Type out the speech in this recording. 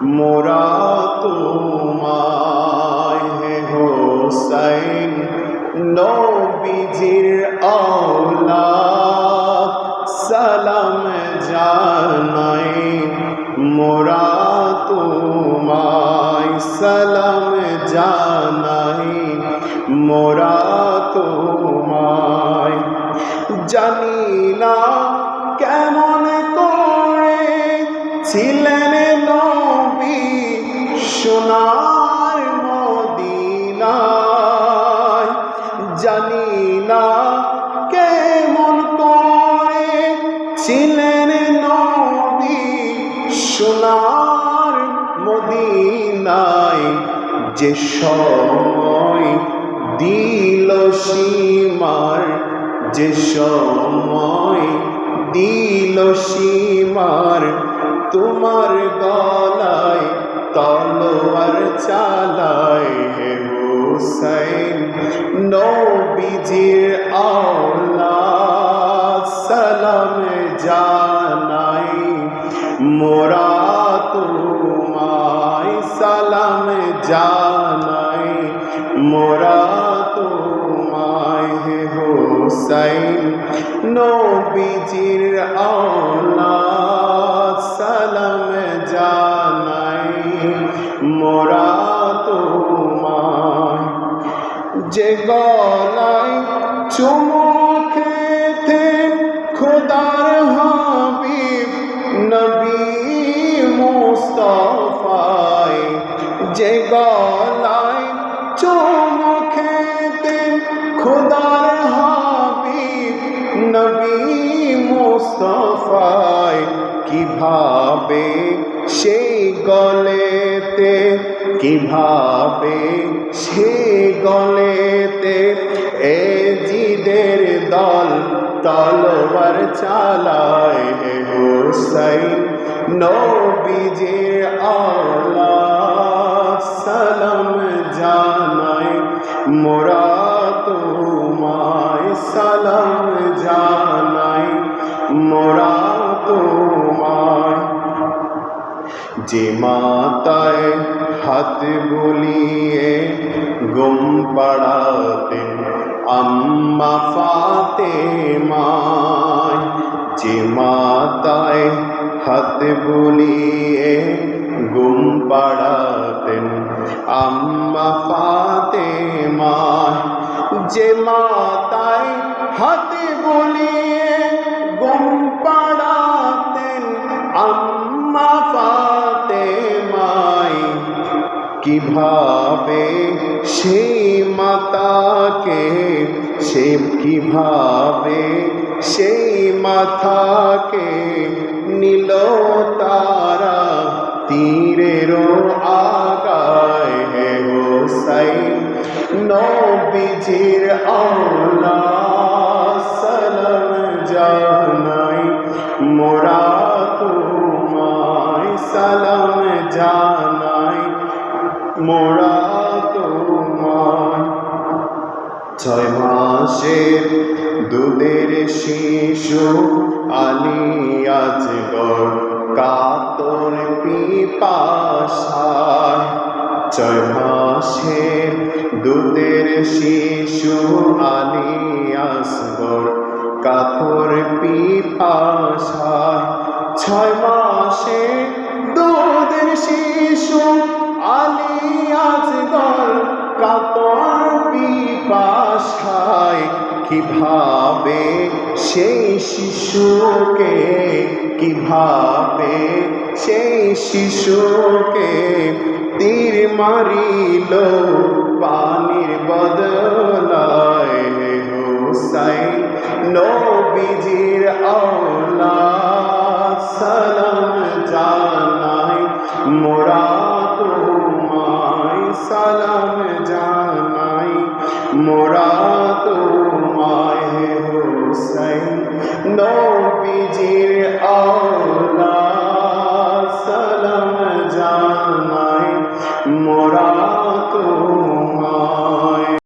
মোরা তোমায় হে হোসাইন নবীজির আওলাদ সালাম জানাই। মোরা তোমায় সালাম জানাই, মোরা তোমায়। জানি না কেমন করে ছিলেন নবী সোনার মদিনায়, জানি না কেমন করে ছিলেন নবী সোনার মদিনায়। যে সময় দিল সীমার, যে সময় দিল সীমার, তোমার গলায় তলোয়ার চালায় হে হোসাইন নবীজির আওলাদ সালাম জানাই। মোরা তোমায় সালাম জানাই, মোরা তোমায় হে হোসাইন নবীজির আওলাদ সালাম জানাই। মোরা তোমায়। যে গলায় চুমু খেতে খোদার হাবিব নবী মুস্তাফায়, যে গলায় চুমু খেতে খোদার হাবিব নবী মুস্তাফায়। কিভাবে সেই গলেতে, কিভাবে সেই গলেতে এজিদের দল তলোয়ার চালায় হে হোসাইন নবীজির আওলাদ সালাম জানাই। মোরা তোমায় সালাম জানাই, মোরা তোমায়। যে মাতায় হাত বুলিয়ে গুম পড়াতেন আম্মা ফাতেমায়, যে মাতায় হাত বুলিয়ে গুম পড়াতেন আম্মা ফাতেমায়, যে মাতায় হাত বুলিয়ে গুম পড়াতেন আম্মা ফাতেমায়। কিভাবে সেই মাতাকে, সে কিভাবে সেই মাথাকে নিল তারা তীরের আগায় হে হোসাইন নবীজির আওলাদ সালাম জানাই। মোরা তোমায় সালাম জানাই, মোরা তোমায়। 6 মাসের দুধের শিশু আলী আজগর কাতর পিপাসায়, 6 মাসের দুধের শিশু আলী আসগর কাতর পিপাসায়। 6 মাসের দুধের শিশু আলী আসগর কাতর পিপাসায়। কিভাবে সেই শিশুকে, কিভাবে সেই শিশুকে তীর মারিল পানির বদলায় হে হোসাইন নবীজির আওলাদ সালাম জানাই। মোরা তোমায় সালাম জানাই, মোরা তোমায় হে হোসাইন